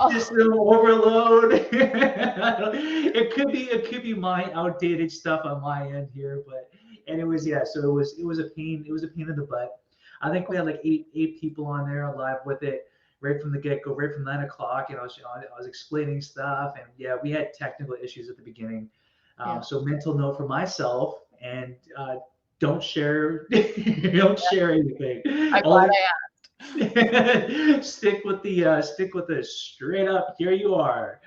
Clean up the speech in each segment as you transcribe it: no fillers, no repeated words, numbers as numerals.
Just the overload. It could be my outdated stuff on my end here, but and it was yeah. So it was a pain. It was a pain in the butt. I think we had like eight people on there live with it right from the get go, right from 9 o'clock. And I was explaining stuff, and yeah, we had technical issues at the beginning. Yeah. So mental note for myself, and don't share don't share anything. I'm glad Only I stick with the straight up. Here you are.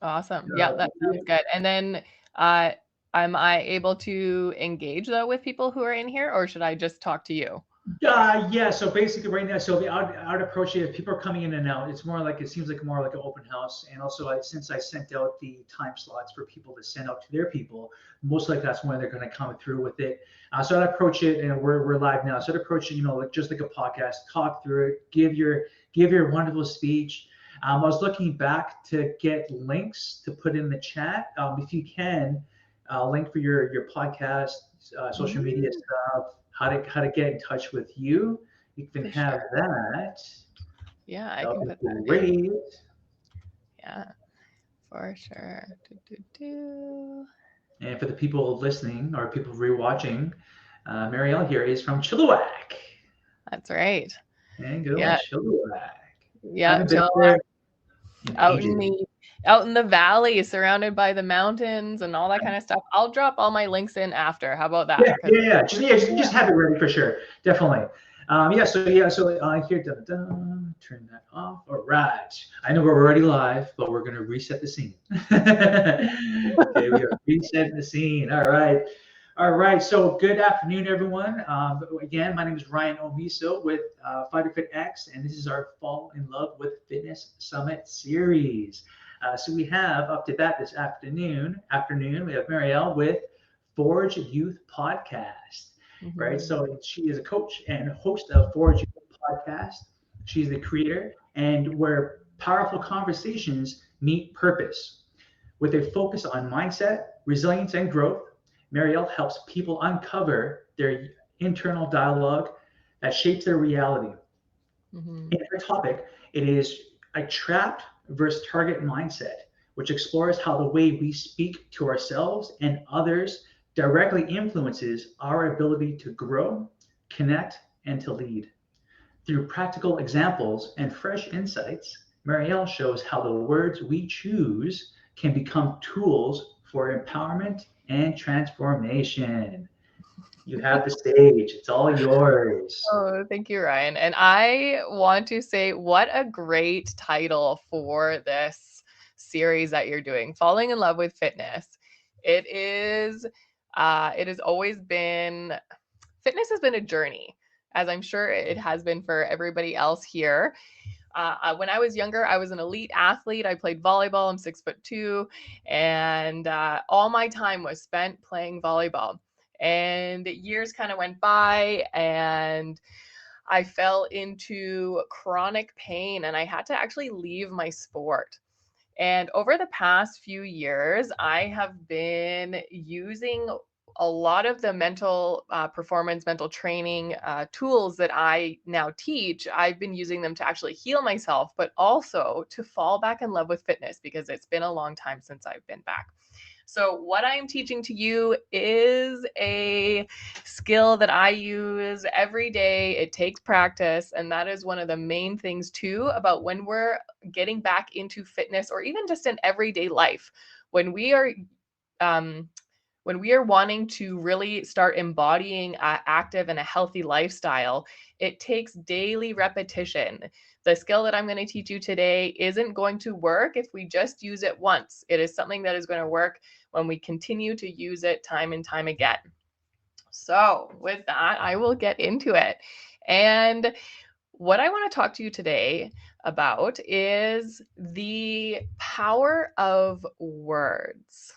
Awesome. Yeah, Uh, that sounds good. And then, uh, am I able to engage though with people who are in here, or should I just talk to you? yeah. So basically, right now, so I would approach it if people are coming in and out. It's more like it seems like more like an open house. And also, since I sent out the time slots for people to send out to their people, most likely that's when they're going to come through with it. So I'd approach it, and we're live now. So I'd approach it, like just like a podcast, talk through it, give your wonderful speech. I was looking back to get links to put in the chat. If you can, link for your podcast, social media Mm, stuff, how to get in touch with you. You can for have sure. that. Yeah, I That can would put be that in. great. Yeah, for sure. Do, do, do. And for the people listening or people rewatching, Marielle here is from Chilliwack. That's right. And good old Yeah, Chilliwack. yeah. Haven't been Chill up there in out in ages. the valley, surrounded by the mountains and all that kind of stuff. I'll drop all my links in after. How about that? Yeah, Because yeah, yeah. Just have it ready for sure. Definitely. So here, dun, dun, dun, turn that off. All right. I know we're already live, but we're gonna reset the scene. Okay, we are resetting the scene. All right. All right. So good afternoon, everyone. Again, my name is Ryan Omeasoo with Fighter Fit X, and this is our Fall in Love with Fitness Summit series. So we have up to bat this afternoon. We have Marielle with Forge Youth Podcast, right? Mhm. So she is a coach and host of Forge Youth Podcast. She's the creator, and where powerful conversations meet purpose. With a focus on mindset, resilience, and growth, Marielle helps people uncover their internal dialogue that shapes their reality. Mhm. In her topic, it is a trapped versus target mindset, which explores how the way we speak to ourselves and others directly influences our ability to grow, connect, and to lead. Through practical examples and fresh insights, Marielle shows how the words we choose can become tools for empowerment and transformation. You have the stage, it's all yours. Oh, thank you, Ryan. And I want to say, what a great title for this series that you're doing, Falling in Love with Fitness. It is, it has always been, fitness has been a journey, as I'm sure it has been for everybody else here. When I was younger, I was an elite athlete. I played volleyball. I'm 6'2", and all my time was spent playing volleyball. And years kind of went by, and I fell into chronic pain, and I had to actually leave my sport. And over the past few years, I have been using a lot of the mental performance, mental training tools that I now teach. I've been using them to actually heal myself, but also to fall back in love with fitness because it's been a long time since I've been back. So, what I am teaching to you is a skill that I use every day. It takes practice. And that is one of the main things, too, about when we're getting back into fitness or even just in everyday life. When we are, um, when we are wanting to really start embodying an active and a healthy lifestyle, it takes daily repetition. The skill that I'm going to teach you today isn't going to work if we just use it once. It is something that is going to work when we continue to use it time and time again. So, with that, I will get into it. And what I want to talk to you today about is the power of words.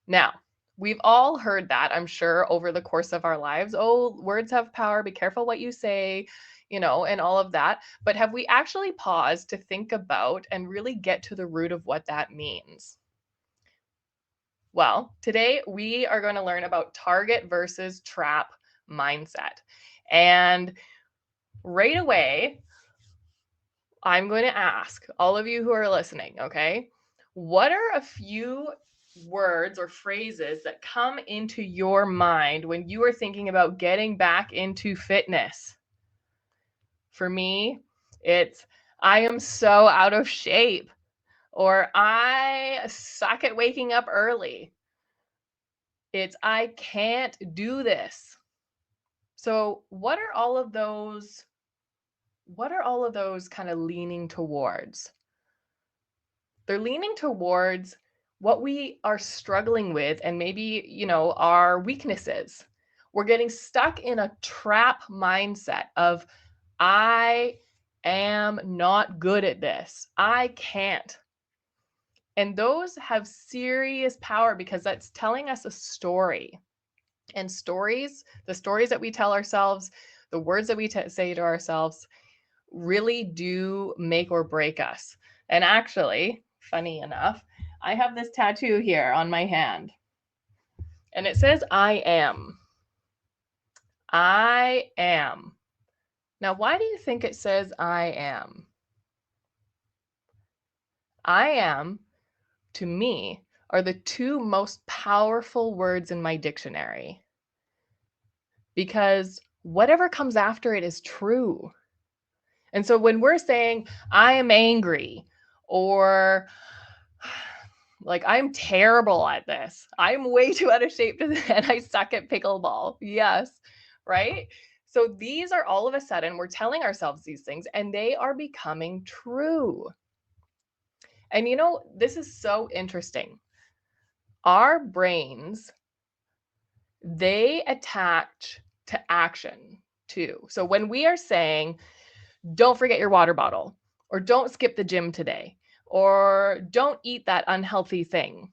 Now, we've all heard that, I'm sure, over the course of our lives. Oh, words have power. Be careful what you say, and all of that. But have we actually paused to think about and really get to the root of what that means? Well, today we are going to learn about target versus trap mindset. And right away, I'm going to ask all of you who are listening, okay? What are a few words or phrases that come into your mind when you are thinking about getting back into fitness? For me, it's I am so out of shape, or I suck at waking up early. It's I can't do this. So, what are all of those kind of leaning towards? They're leaning towards what we are struggling with and maybe, our weaknesses. We're getting stuck in a trap mindset of I am not good at this. I can't. And those have serious power because that's telling us a story. And stories, the stories that we tell ourselves, the words that we say to ourselves really do make or break us. And actually, funny enough, I have this tattoo here on my hand. And it says, I am. I am. Now, why do you think it says I am? I am, to me, are the two most powerful words in my dictionary. Because whatever comes after it is true. And so when we're saying, I am angry, or like, I'm terrible at this, I'm way too out of shape and I suck at pickleball. Yes, right? So these are all of a sudden, we're telling ourselves these things and they are becoming true. And this is so interesting. Our brains, they attach to action too. So when we are saying, don't forget your water bottle, or don't skip the gym today, or don't eat that unhealthy thing,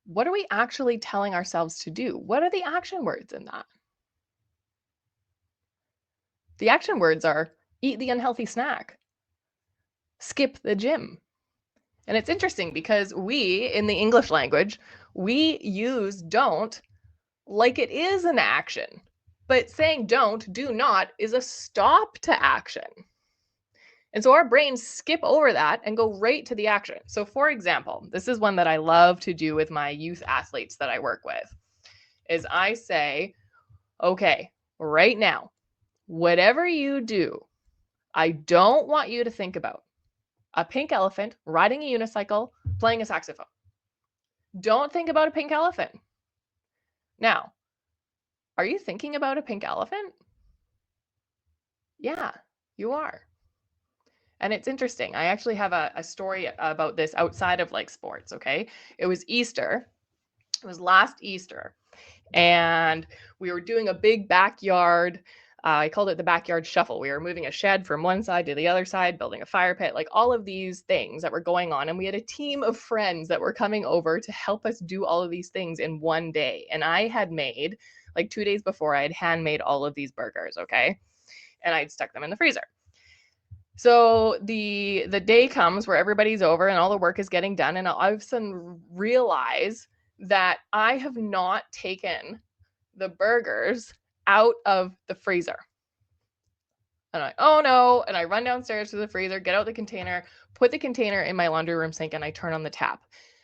what are we actually telling ourselves to do? What are the action words in that? The action words are eat the unhealthy snack, skip the gym. And it's interesting because we, in the English language, we use don't like it is an action. But saying don't, do not, is a stop to action. And so our brains skip over that and go right to the action. So for example, this is one that I love to do with my youth athletes that I work with, is I say, okay, right now, whatever you do, I don't want you to think about a pink elephant, riding a unicycle, playing a saxophone. Don't think about a pink elephant. Now, are you thinking about a pink elephant? Yeah, you are. And it's interesting. I actually have a story about this outside of like sports, okay? It was Easter. It was last Easter. And we were doing a big backyard. I called it the backyard shuffle. We were moving a shed from one side to the other side, building a fire pit, like all of these things that were going on. And we had a team of friends that were coming over to help us do all of these things in one day. And I had made, like 2 days before, I had handmade all of these burgers, okay? And I'd stuck them in the freezer. So the day comes where everybody's over and all the work is getting done, and I all of a sudden realize that I have not taken the burgers out of the freezer. And oh no, and I run downstairs to the freezer, get out the container, put the container in my laundry room sink, and I turn on the tap.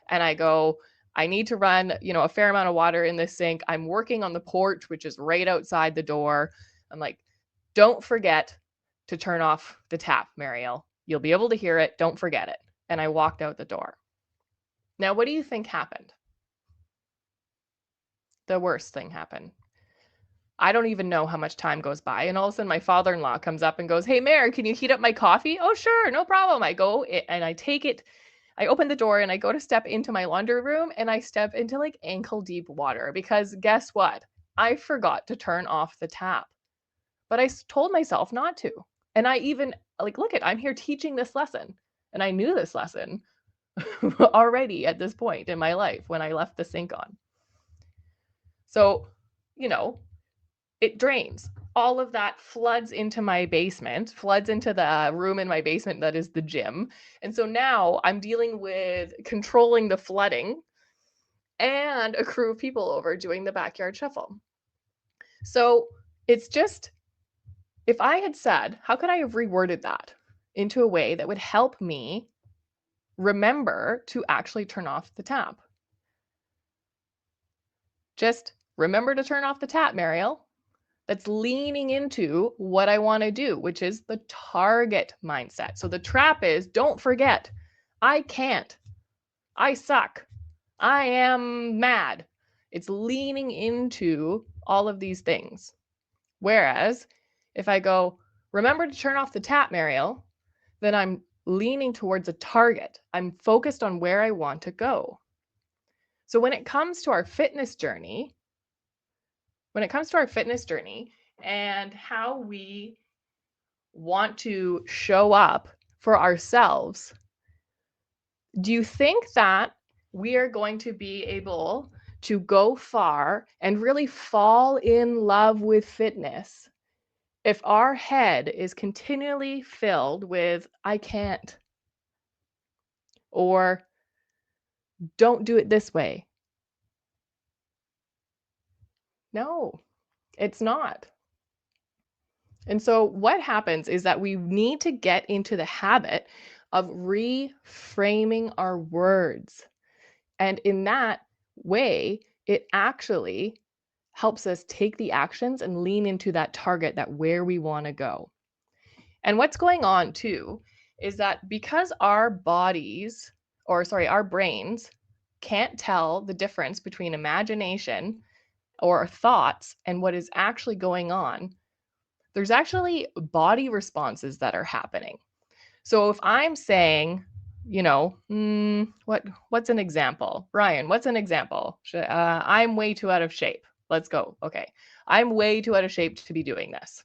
And I go, I need to run, a fair amount of water in this sink. I'm working on the porch, which is right outside the door. I'm like, don't forget to turn off the tap, Marielle. You'll be able to hear it. Don't forget it. And I walked out the door. Now, what do you think happened? The worst thing happened. I don't even know how much time goes by. And all of a sudden, my father-in-law comes up and goes, hey, Mary, can you heat up my coffee? Oh, sure. No problem. I go and I take it. I open the door and I go to step into my laundry room and I step into like ankle deep water because guess what? I forgot to turn off the tap. But I told myself not to. And I even look I'm here teaching this lesson. And I knew this lesson already at this point in my life when I left the sink on. So, it drains. All of that floods into my basement, floods into the room in my basement that is the gym. And so now I'm dealing with controlling the flooding and a crew of people over doing the backyard shuffle. So it's if I had said, how could I have reworded that into a way that would help me remember to actually turn off the tap? Just remember to turn off the tap, Marielle. That's leaning into what I want to do, which is the target mindset. So the trap is, don't forget, I can't, I suck, I am mad. It's leaning into all of these things. Whereas if I go, remember to turn off the tap, Marielle, then I'm leaning towards a target. I'm focused on where I want to go. So when it comes to our fitness journey, and how we want to show up for ourselves, do you think that we are going to be able to go far and really fall in love with fitness if our head is continually filled with, I can't, or don't do it this way? No, it's not. And so what happens is that we need to get into the habit of reframing our words. And in that way, it actually helps us take the actions and lean into that target, that where we want to go. And what's going on too is that because our brains can't tell the difference between imagination or thoughts and what is actually going on, there's actually body responses that are happening. So if I'm saying, what's an example? Ryan, what's an example? I'm way too out of shape. Let's go. Okay. I'm way too out of shape to be doing this.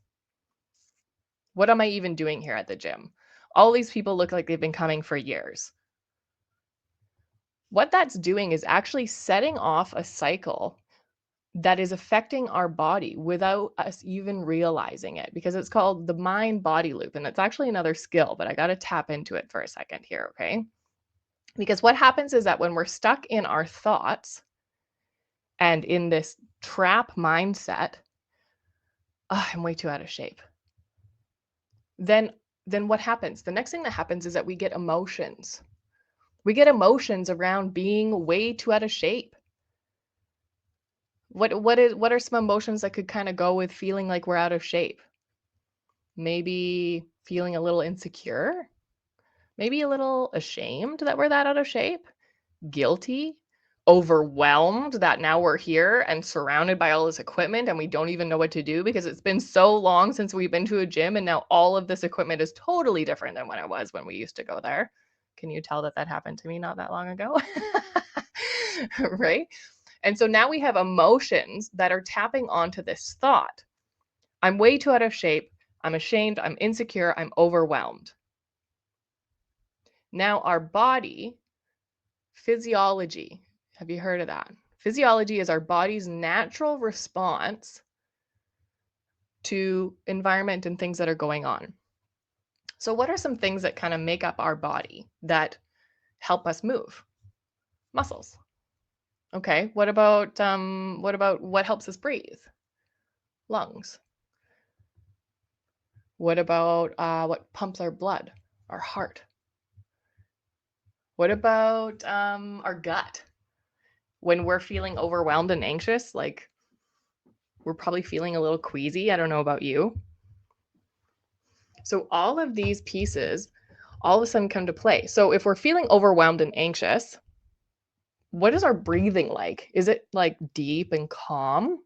What am I even doing here at the gym? All these people look like they've been coming for years. What that's doing is actually setting off a cycle that is affecting our body without us even realizing it, because it's called the mind body loop. And it's actually another skill, but I got to tap into it for a second here. Okay. Because what happens is that when we're stuck in our thoughts and in this trap mindset, I'm way too out of shape. Then what happens? The next thing that happens is that we get emotions. We get emotions around being way too out of shape. What are some emotions that could kind of go with feeling like we're out of shape? Maybe feeling a little insecure, maybe a little ashamed that we're that out of shape, guilty, overwhelmed that now we're here and surrounded by all this equipment and we don't even know what to do because it's been so long since we've been to a gym and now all of this equipment is totally different than when it was when we used to go there. Can you tell that happened to me not that long ago? Right? And so now we have emotions that are tapping onto this thought. I'm way too out of shape. I'm ashamed. I'm insecure. I'm overwhelmed. Now our body, physiology. Have you heard of that? Physiology is our body's natural response to environment and things that are going on. So what are some things that kind of make up our body that help us move? Muscles. Okay, what about what helps us breathe? Lungs. What about what pumps our blood? Our heart. What about our gut? When we're feeling overwhelmed and anxious, like we're probably feeling a little queasy. I don't know about you. So all of these pieces all of a sudden come to play. So if we're feeling overwhelmed and anxious, what is our breathing like? Is it like deep and calm?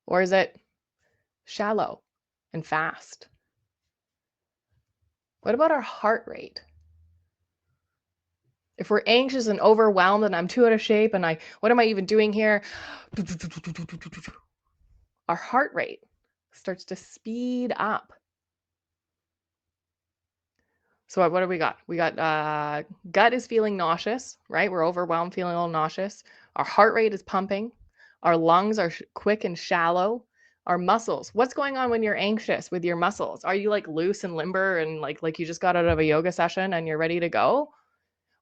Or is it shallow and fast? What about our heart rate? If we're anxious and overwhelmed and I'm too out of shape and what am I even doing here? Our heart rate starts to speed up. So what do we got? We got gut is feeling nauseous, right? We're overwhelmed, feeling a little nauseous. Our heart rate is pumping. Our lungs are quick and shallow. Our muscles. What's going on when you're anxious with your muscles? Are you like loose and limber and like you just got out of a yoga session and you're ready to go?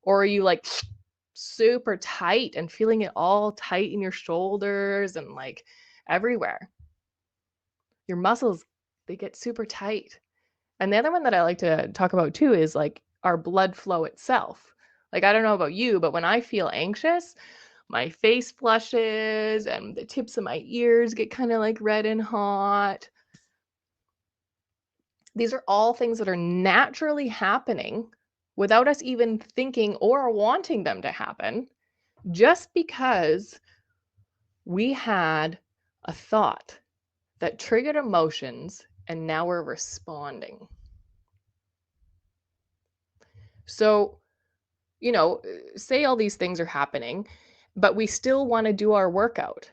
Or are you like super tight and feeling it all tight in your shoulders and like everywhere? your muscles, they get super tight. And the other one that I like to talk about too is like our blood flow itself. Like, I don't know about you, but when I feel anxious, my face flushes and the tips of my ears get kind of like red and hot. These are all things that are naturally happening without us even thinking or wanting them to happen, just because we had a thought that triggered emotions and now we're responding. So, say all these things are happening, but we still want to do our workout.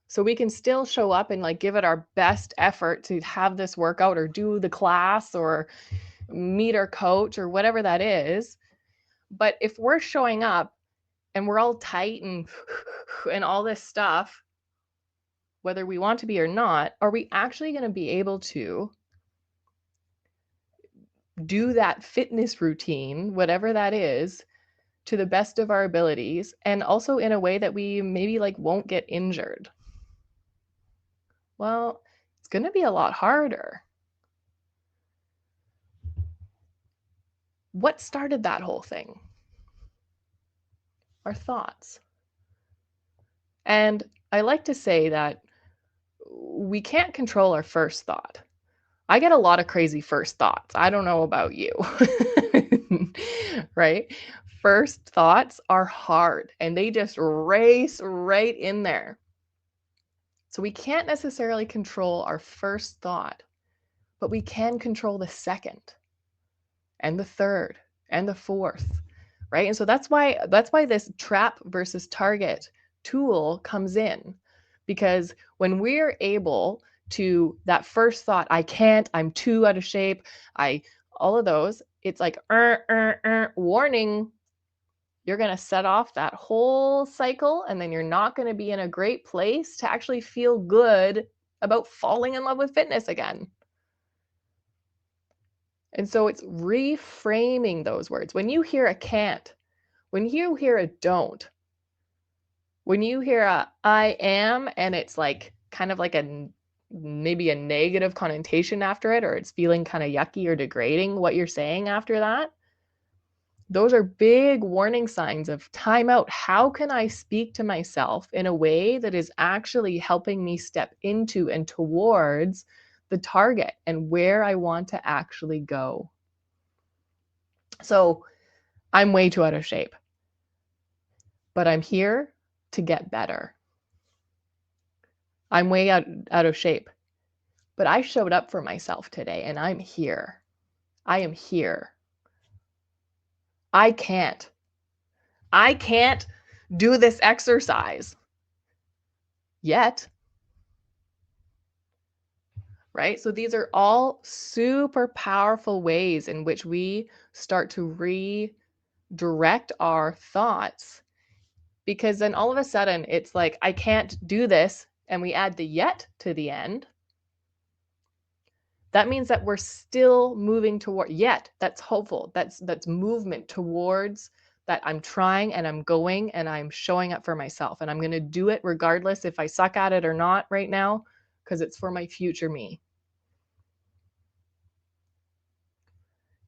So we can still show up and like give it our best effort to have this workout or do the class or meet our coach or whatever that is. But if we're showing up and we're all tight and and all this stuff, whether we want to be or not, are we actually going to be able to do that fitness routine, whatever that is, to the best of our abilities, and also in a way that we maybe like won't get injured? Well, it's going to be a lot harder. What started that whole thing? Our thoughts. And I like to say that we can't control our first thought. I get a lot of crazy first thoughts. I don't know about you. Right? First thoughts are hard and they just race right in there. So we can't necessarily control our first thought, but we can control the second and the third and the fourth, right? And so that's why this trap versus target tool comes in, because when we're able to, that first thought, I can't, I'm too out of shape, all of those, it's like warning, you're going to set off that whole cycle, and then you're not going to be in a great place to actually feel good about falling in love with fitness again. And so it's reframing those words. When you hear a can't, when you hear a don't, when you hear a I am, and it's like kind of like maybe a negative connotation after it, or it's feeling kind of yucky or degrading what you're saying after that, those are big warning signs of time out. How can I speak to myself in a way that is actually helping me step into and towards the target and where I want to actually go? So I'm way too out of shape, but I'm here to get better. I'm way out of shape, but I showed up for myself today and I'm here. I am here. I can't do this exercise yet. Right? So these are all super powerful ways in which we start to redirect our thoughts, because then all of a sudden it's like, I can't do this, and we add the yet to the end. That means that we're still moving toward, yet that's hopeful. That's movement towards that. I'm trying and I'm going and I'm showing up for myself, and I'm going to do it regardless if I suck at it or not right now, because it's for my future me.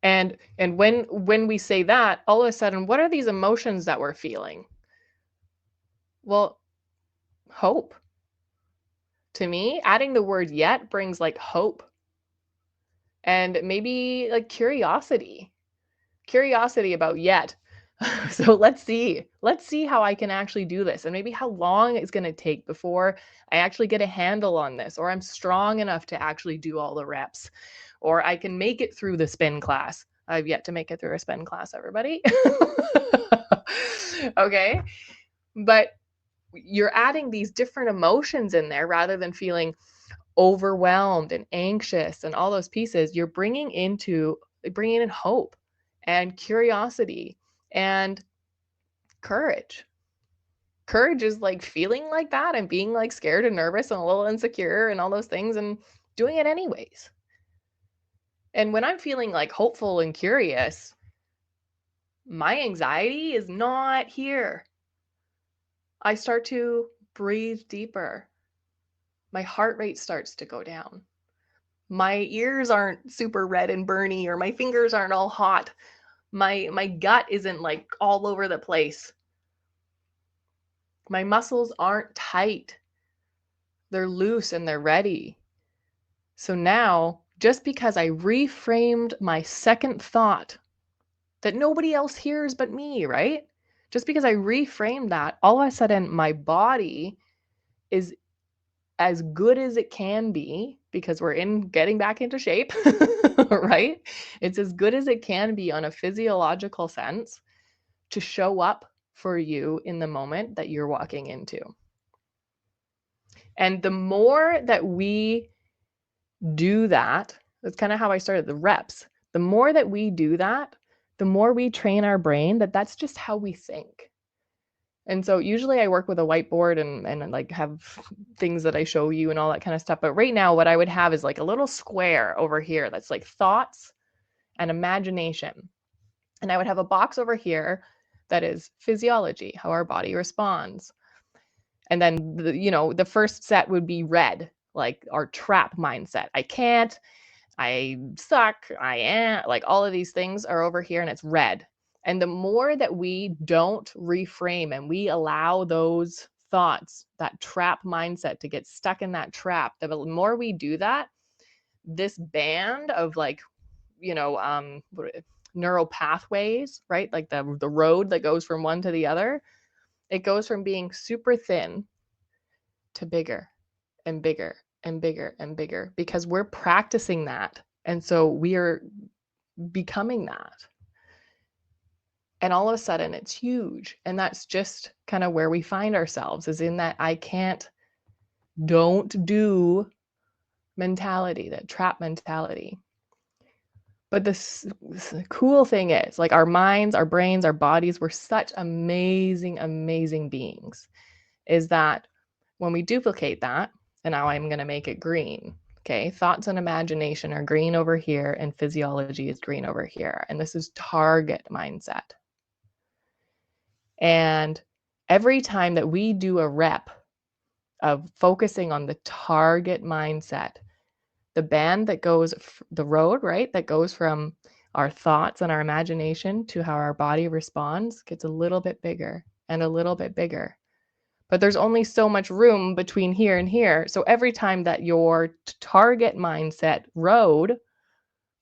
And when we say that, all of a sudden, what are these emotions that we're feeling? Well, hope. To me, adding the word yet brings like hope, and maybe like curiosity about yet. So let's see how I can actually do this, and maybe how long it's going to take before I actually get a handle on this, or I'm strong enough to actually do all the reps, or I can make it through the spin class. I've yet to make it through a spin class, everybody. Okay. But you're adding these different emotions in there rather than feeling overwhelmed and anxious and all those pieces. You're bringing in hope and curiosity and courage. Courage is like feeling like that and being like scared and nervous and a little insecure and all those things and doing it anyways. And when I'm feeling like hopeful and curious, my anxiety is not here. I start to breathe deeper. My heart rate starts to go down. My ears aren't super red and burny, or my fingers aren't all hot. My gut isn't like all over the place. My muscles aren't tight. They're loose and they're ready. So now, just because I reframed my second thought that nobody else hears but me, right? Just because I reframed that, all of a sudden my body is as good as it can be, because we're getting back into shape, right? It's as good as it can be on a physiological sense to show up for you in the moment that you're walking into. And the more that we do that, that's kind of how I started the reps. The more that we do that, the more we train our brain that that's just how we think. And so usually I work with a whiteboard and like have things that I show you and all that kind of stuff. But right now what I would have is like a little square over here that's like thoughts and imagination. And I would have a box over here that is physiology, how our body responds. And then the first set would be red, like our trap mindset. I can't, I suck, I am, like all of these things are over here and it's red. And the more that we don't reframe and we allow those thoughts, that trap mindset to get stuck in that trap, the more we do that, this band of like, neuropathways, right? Like the road that goes from one to the other, it goes from being super thin to bigger and bigger and bigger and bigger because we're practicing that. And so we are becoming that. And all of a sudden it's huge. And that's just kind of where we find ourselves, is in that don't do mentality, that trap mentality. But the cool thing is, like, our minds, our brains, our bodies, we're such amazing, amazing beings, is that when we duplicate that, and now I'm going to make it green. Okay, thoughts and imagination are green over here, and physiology is green over here. And this is target mindset. And every time that we do a rep of focusing on the target mindset, the band that goes, the road, right, that goes from our thoughts and our imagination to how our body responds gets a little bit bigger and a little bit bigger. But there's only so much room between here and here. So every time that your target mindset road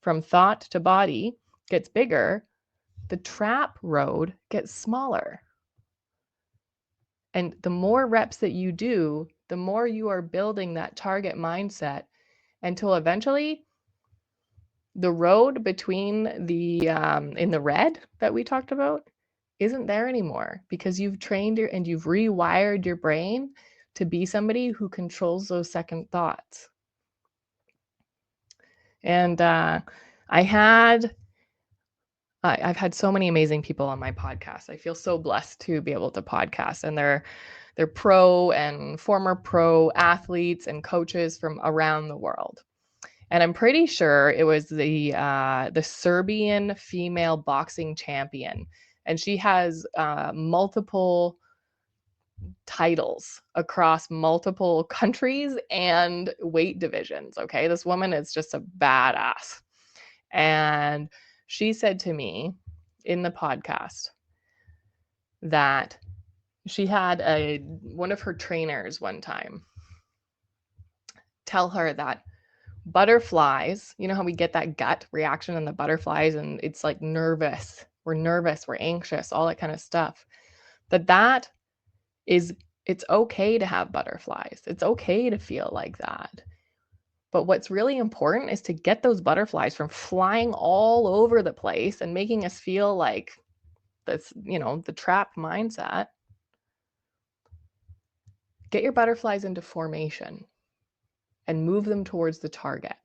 from thought to body gets bigger, the trap road gets smaller. And the more reps that you do, the more you are building that target mindset until eventually the road between the in the red that we talked about isn't there anymore, because you've trained and you've rewired your brain to be somebody who controls those second thoughts. And I've had so many amazing people on my podcast. I feel so blessed to be able to podcast, and they're pro and former pro athletes and coaches from around the world. And I'm pretty sure it was the Serbian female boxing champion, and she has multiple titles across multiple countries and weight divisions. Okay, this woman is just a badass. And she said to me in the podcast that she had one of her trainers one time tell her that butterflies, you know how we get that gut reaction in the butterflies, and it's like nervous, we're anxious, all that kind of stuff, that is, it's okay to have butterflies. It's okay to feel like that. But what's really important is to get those butterflies from flying all over the place and making us feel like this, the trap mindset. Get your butterflies into formation and move them towards the target.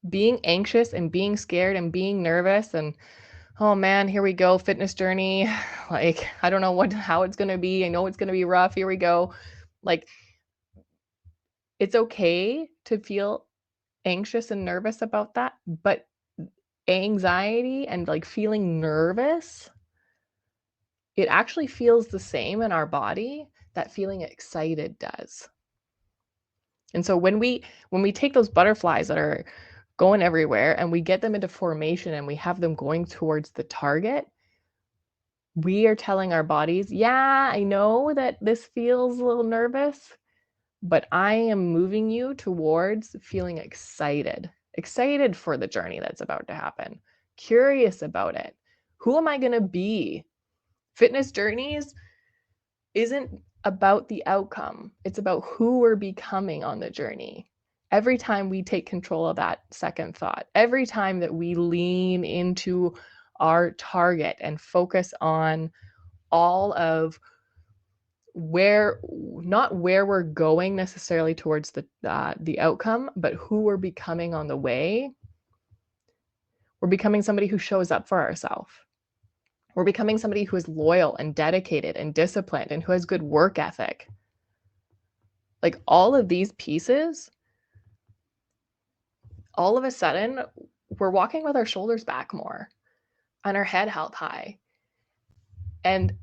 Being anxious and being scared and being nervous and, oh man, here we go, fitness journey. Like, I don't know how it's going to be. I know it's going to be rough. Here we go. Like, it's okay to feel anxious and nervous about that, but anxiety and like feeling nervous, it actually feels the same in our body that feeling excited does. And so when we take those butterflies that are going everywhere and we get them into formation and we have them going towards the target, we are telling our bodies, yeah, I know that this feels a little nervous, but I am moving you towards feeling excited for the journey that's about to happen, curious about it. Who am I going to be? Fitness journeys isn't about the outcome. It's about who we're becoming on the journey. Every time we take control of that second thought, every time that we lean into our target and focus on all of not where we're going necessarily towards the outcome, but who we're becoming on the way, we're becoming somebody who shows up for ourselves. We're becoming somebody who is loyal and dedicated and disciplined and who has good work ethic. Like all of these pieces, all of a sudden, we're walking with our shoulders back more and our head held high. And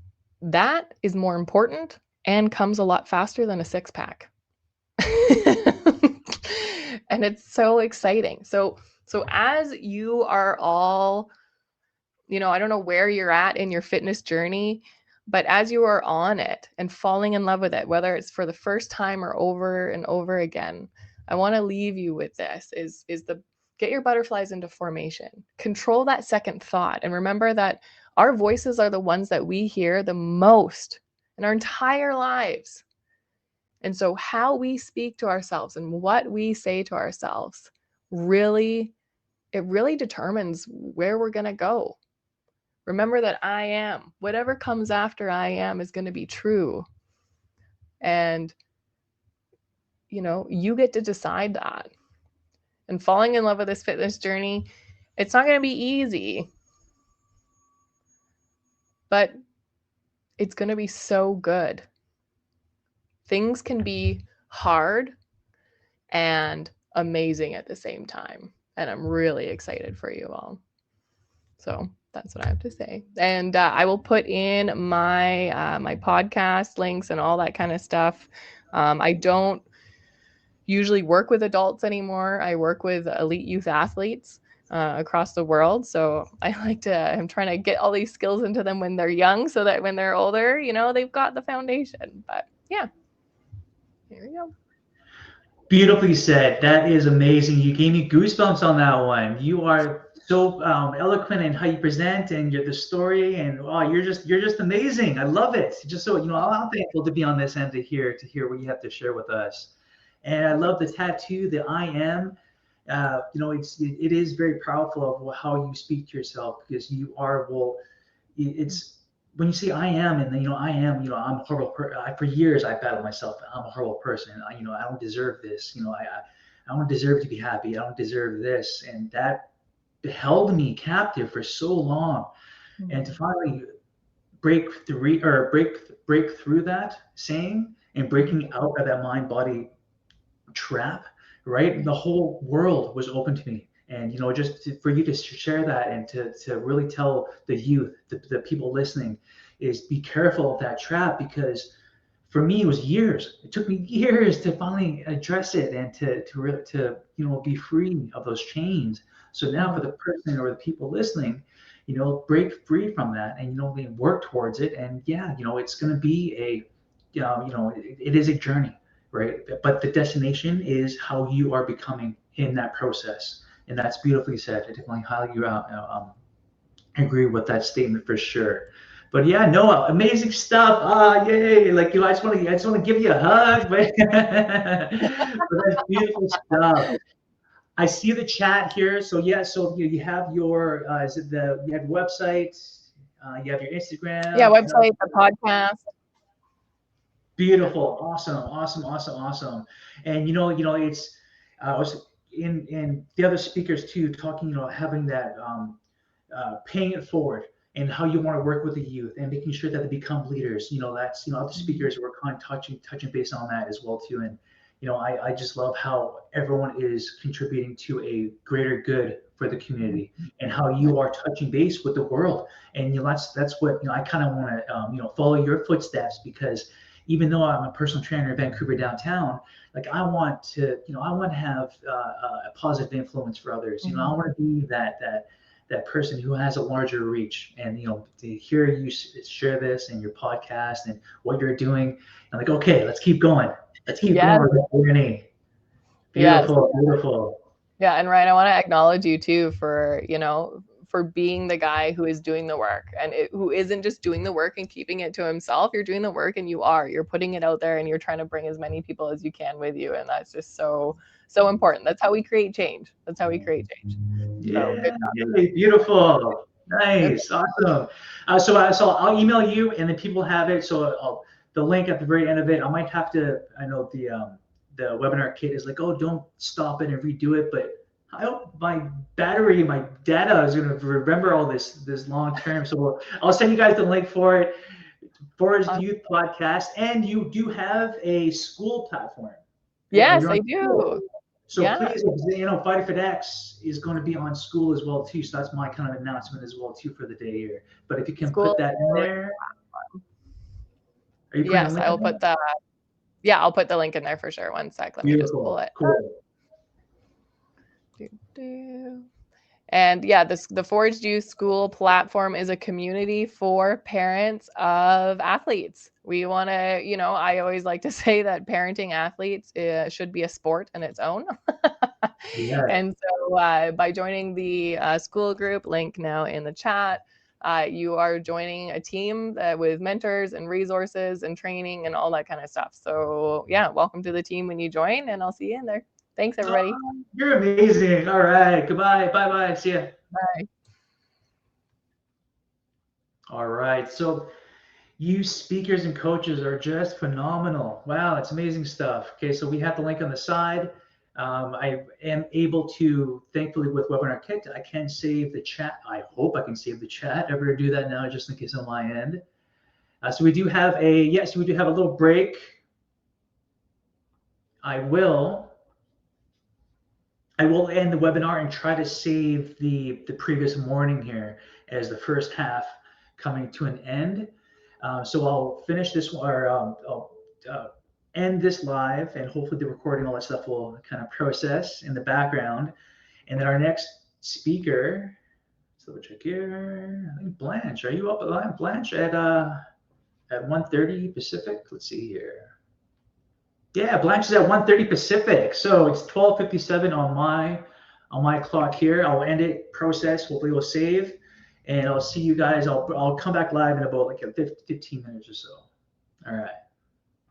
that is more important and comes a lot faster than a six-pack. And it's so exciting. So as you are all, I don't know where you're at in your fitness journey, but as you are on it and falling in love with it, whether it's for the first time or over and over again, I want to leave you with this is get your butterflies into formation. Control that second thought. And remember that our voices are the ones that we hear the most in our entire lives. And so how we speak to ourselves and what we say to ourselves really determines where we're going to go. Remember that I am. Whatever comes after I am is going to be true. And, you get to decide that. And falling in love with this fitness journey, it's not going to be easy. But it's going to be so good. Things can be hard and amazing at the same time. And I'm really excited for you all. So that's what I have to say. And I will put in my my podcast links and all that kind of stuff. I don't usually work with adults anymore. I work with elite youth athletes across the world. So I'm trying to get all these skills into them when they're young so that when they're older, they've got the foundation. But yeah, here we go. Beautifully said. That is amazing. You gave me goosebumps on that one. You are so eloquent in how you present and the story, and you're just amazing. I love it. Just so I'm thankful to be on this end to hear what you have to share with us. And I love the tattoo, the I am. It is very powerful of how you speak to yourself, because you are it's when you say I am, and then I am, I'm a horrible for years I battled myself. I'm a horrible person. I don't deserve this. I don't deserve to be happy. I don't deserve this, and that held me captive for so long. Mm-hmm. And to finally break through that saying and breaking out of that mind body trap, right? The whole world was open to me. And for you to share that and to really tell the youth, the people listening, is be careful of that trap, because for me it was years. It took me years to finally address it and to be free of those chains. So now for the person or the people listening, break free from that and work towards it. And it's going to be it is a journey, right? But the destination is how you are becoming in that process. And that's beautifully said. I definitely highly agree with that statement for sure. But yeah, Noah, amazing stuff. Yay! I just want to give you a hug, but that's beautiful stuff. I see the chat here. So yeah, so you have your you have your website, you have your Instagram. Yeah, website, the podcast. Beautiful, awesome. And it's I was in the other speakers too talking, having that paying it forward and how you want to work with the youth and making sure that they become leaders. That's other speakers were kind of touching base on that as well too. And I just love how everyone is contributing to a greater good for the community, and how you are touching base with the world. And that's what I kind of want to follow your footsteps, because even though I'm a personal trainer in Vancouver downtown, like I want to, I want to have a positive influence for others. I want to be that person who has a larger reach, and to hear you share this in your podcast and what you're doing, I'm like, okay, let's keep going. Let's keep Yes. going with the journey. Yes. Beautiful, beautiful. Yeah, and Ryan, I want to acknowledge you too for, for being the guy who is doing the work, and who isn't just doing the work and keeping it to himself. You're doing the work, and you're putting it out there, and you're trying to bring as many people as you can with you, and that's just so important. That's how we create change. Yeah, So good job. beautiful. Nice, awesome. So I'll email you, and then people have it. So the link at the very end of it. I might have to. I know the webinar kit is like, oh, don't stop it and redo it, but I hope my battery, my data is going to remember all this long term. So I'll send you guys the link for it. Forest Youth Podcast, and you do have a school platform. Yes, I do. So yeah. Please, Fighter Fit X is going to be on school as well too. So that's my kind of announcement as well too for the day here. But if you can put that in there, are you yes, I'll put that. Yeah, I'll put the link in there for sure. One sec. Let me just pull it. Cool. And yeah, the Forged Youth School platform is a community for parents of athletes. We want to, I always like to say that parenting athletes should be a sport in its own. Yeah. And so by joining the school group, link now in the chat, you are joining a team with mentors and resources and training and all that kind of stuff. So yeah, welcome to the team when you join, and I'll see you in there. Thanks, everybody. Oh, you're amazing. All right. Goodbye. Bye-bye. See ya. Bye. All right. So you speakers and coaches are just phenomenal. Wow, it's amazing stuff. Okay, so we have the link on the side. I am able to, thankfully with Webinar Kit, I can save the chat. I hope I can save the chat. I'm going to do that now just in case on my end. So we do have a little break. I will end the webinar and try to save the previous morning here as the first half coming to an end. So I'll finish this, or I'll end this live, and hopefully the recording, all that stuff will kind of process in the background. And then our next speaker, so we'll check here. I think Blanche, are you up at line? Blanche at 1:30 Pacific? Let's see here. Yeah, Blanche is at 1:30 Pacific. So it's 12:57 on my clock here. I'll end it, process, hopefully we'll save. And I'll see you guys. I'll come back live in about like 15 minutes or so. All right.